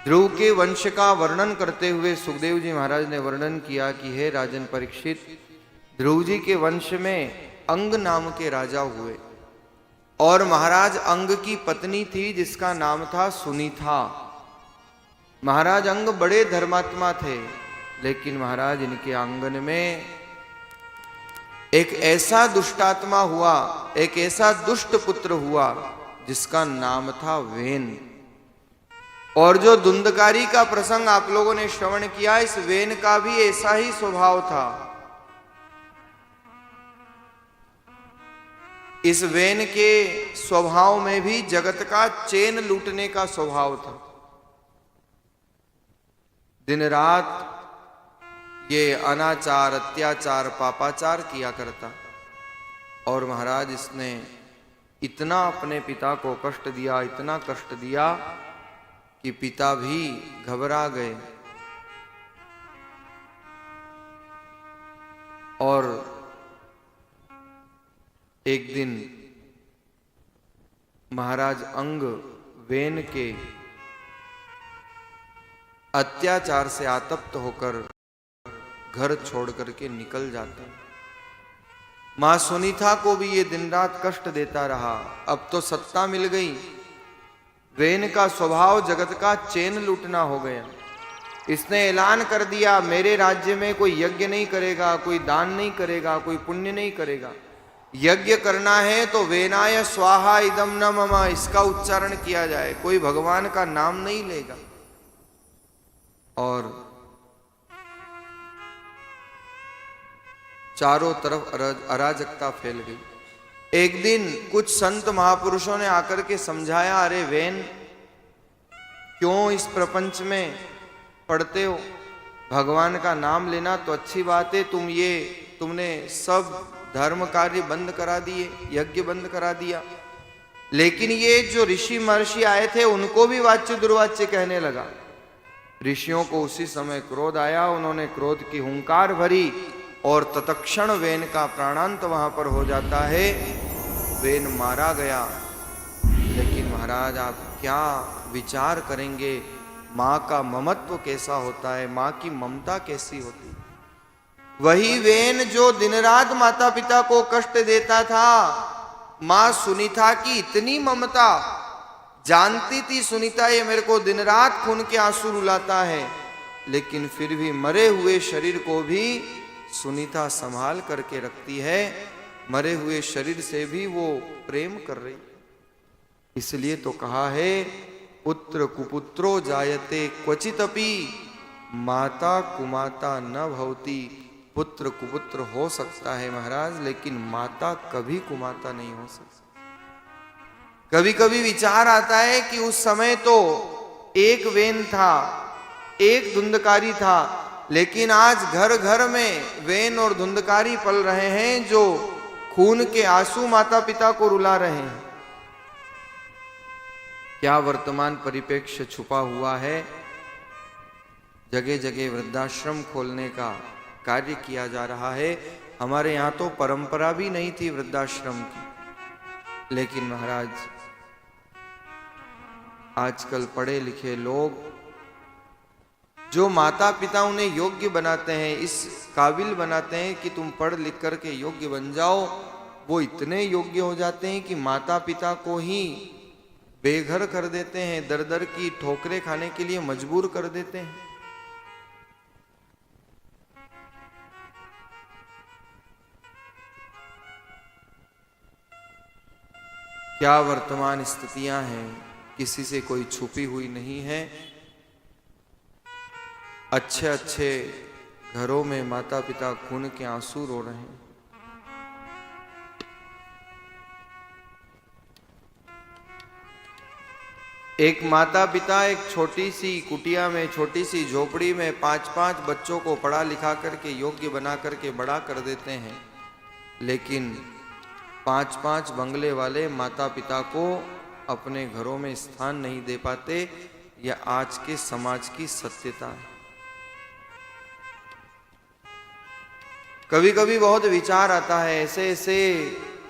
ध्रुव के वंश का वर्णन करते हुए सुखदेव जी महाराज ने वर्णन किया कि हे राजन परीक्षित, ध्रुव जी के वंश में अंग नाम के राजा हुए और महाराज अंग की पत्नी थी जिसका नाम था सुनीता। महाराज अंग बड़े धर्मात्मा थे, लेकिन महाराज इनके आंगन में एक ऐसा दुष्टात्मा हुआ, एक ऐसा दुष्ट पुत्र हुआ जिसका नाम था वेन। और जो धुंधकारी का प्रसंग आप लोगों ने श्रवण किया, इस वेन का भी ऐसा ही स्वभाव था। इस वेन के स्वभाव में भी जगत का चैन लूटने का स्वभाव था। दिन रात ये अनाचार, अत्याचार, पापाचार किया करता। और महाराज इसने इतना अपने पिता को कष्ट दिया, इतना कष्ट दिया कि पिता भी घबरा गए। और एक दिन महाराज अंग वेन के अत्याचार से आतप्त होकर घर छोड़ करके निकल जाते हैं। मां सुनीता को भी ये दिन रात कष्ट देता रहा। अब तो सत्ता मिल गई, वेन का स्वभाव जगत का चैन लूटना हो गया। इसने ऐलान कर दिया, मेरे राज्य में कोई यज्ञ नहीं करेगा, कोई दान नहीं करेगा, कोई पुण्य नहीं करेगा। यज्ञ करना है तो वेनाय स्वाहा इदम न मम, इसका उच्चारण किया जाए, कोई भगवान का नाम नहीं लेगा। और चारों तरफ अराजकता फैल गई। एक दिन कुछ संत महापुरुषों ने आकर के समझाया, अरे वेन, क्यों इस प्रपंच में पढ़ते हो? भगवान का नाम लेना तो अच्छी बात है, तुमने सब धर्म कार्य बंद करा दिए, यज्ञ बंद करा दिया। लेकिन ये जो ऋषि महर्षि आए थे उनको भी वाच्य दुर्वाच्य कहने लगा। ऋषियों को उसी समय क्रोध आया, उन्होंने क्रोध की हुंकार भरी और तत्क्षण वेन का प्राणांत वहां पर हो जाता है। वेन मारा गया। लेकिन महाराज आप क्या विचार करेंगे, मां का ममत्व कैसा होता है, मां की ममता कैसी होती है। वही वेन जो दिन रात माता पिता को कष्ट देता था, मां सुनीता की इतनी ममता, जानती थी सुनीता ये मेरे को दिन रात खून के आंसू रुलाता है, लेकिन फिर भी मरे हुए शरीर को भी सुनीता संभाल करके रखती है। मरे हुए शरीर से भी वो प्रेम कर रही। इसलिए तो कहा है, पुत्र कुपुत्रो जायते क्वचितपि माता कुमाता न भवति। पुत्र कुपुत्र हो सकता है महाराज, लेकिन माता कभी कुमाता नहीं हो सकती। कभी कभी विचार आता है कि उस समय तो एक वेन था, एक धुंधकारी था, लेकिन आज घर घर में वेन और धुंधकारी पल रहे हैं जो खून के आंसू माता पिता को रुला रहे हैं। क्या वर्तमान परिप्रेक्ष्य छुपा हुआ है। जगह जगह वृद्धाश्रम खोलने का कार्य किया जा रहा है। हमारे यहाँ तो परंपरा भी नहीं थी वृद्धाश्रम की, लेकिन महाराज आजकल पढ़े लिखे लोग जो माता पिता उन्हें योग्य बनाते हैं, इस काबिल बनाते हैं कि तुम पढ़ लिख करके योग्य बन जाओ, वो इतने योग्य हो जाते हैं कि माता पिता को ही बेघर कर देते हैं, दर दर की ठोकरें खाने के लिए मजबूर कर देते हैं। क्या वर्तमान स्थितियां हैं, किसी से कोई छुपी हुई नहीं है। अच्छे अच्छे घरों में माता पिता खून के आंसू रो रहे हैं। एक माता पिता एक छोटी सी कुटिया में, छोटी सी झोपड़ी में 5-5 बच्चों को पढ़ा लिखा करके योग्य बना करके बड़ा कर देते हैं, लेकिन 5-5 बंगले वाले माता पिता को अपने घरों में स्थान नहीं दे पाते। यह आज के समाज की सत्यता है। कभी कभी बहुत विचार आता है, ऐसे ऐसे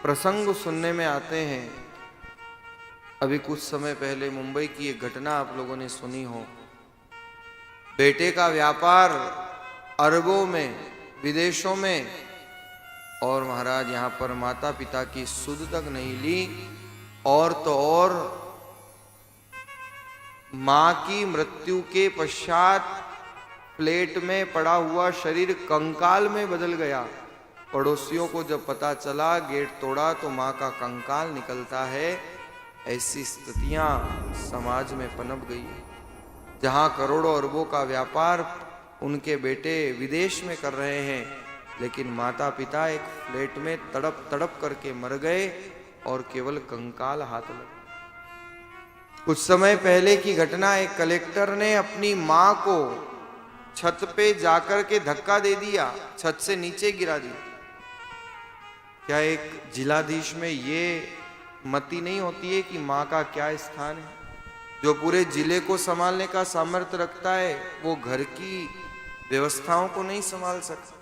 प्रसंग सुनने में आते हैं। अभी कुछ समय पहले मुंबई की एक घटना आप लोगों ने सुनी हो। बेटे का व्यापार अरबों में, विदेशों में, और महाराज यहाँ पर माता पिता की सुध तक नहीं ली। और तो और मां की मृत्यु के पश्चात प्लेट में पड़ा हुआ शरीर कंकाल में बदल गया। पड़ोसियों को जब पता चला, गेट तोड़ा तो मां का कंकाल निकलता है। ऐसी स्थितियां समाज में पनप गई, जहां करोड़ों अरबों का व्यापार उनके बेटे विदेश में कर रहे हैं, लेकिन माता पिता एक फ्लैट में तड़प तड़प करके मर गए और केवल कंकाल हाथ लगे। कुछ समय पहले की घटना, एक कलेक्टर ने अपनी मां को छत पे जाकर के धक्का दे दिया, छत से नीचे गिरा दिया। क्या एक जिलाधीश में ये मति नहीं होती है कि मां का क्या स्थान है? जो पूरे जिले को संभालने का सामर्थ्य रखता है, वो घर की व्यवस्थाओं को नहीं संभाल सकता।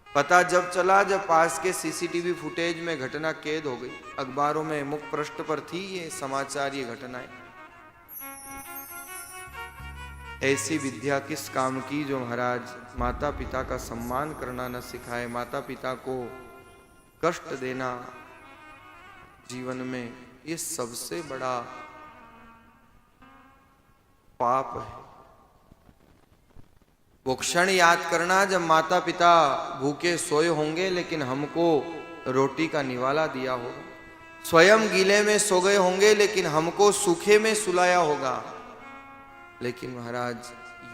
पता जब चला, जब पास के सीसीटीवी फुटेज में घटना कैद हो गई, अखबारों में मुख्य पृष्ठ पर थी ये समाचार, ये घटनाएं। ऐसी विद्या किस काम की जो महाराज माता पिता का सम्मान करना न सिखाए, माता पिता को कष्ट देना जीवन में, ये सबसे बड़ा पाप है। वो क्षण याद करना जब माता पिता भूखे सोए होंगे लेकिन हमको रोटी का निवाला दिया होगा, स्वयं गीले में सो गए होंगे लेकिन हमको सूखे में सुलाया होगा। लेकिन महाराज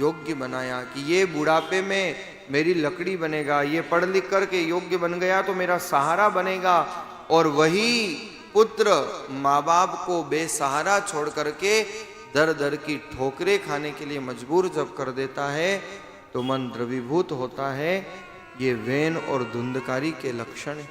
योग्य बनाया कि ये बुढ़ापे में मेरी लकड़ी बनेगा, ये पढ़ लिख करके योग्य बन गया तो मेरा सहारा बनेगा। और वही पुत्र माँ बाप को बेसहारा छोड़ करके दर दर की ठोकरें खाने के लिए मजबूर जब कर देता है तो मन द्रवीभूत होता है। ये वैन और धुंधकारी के लक्षण है।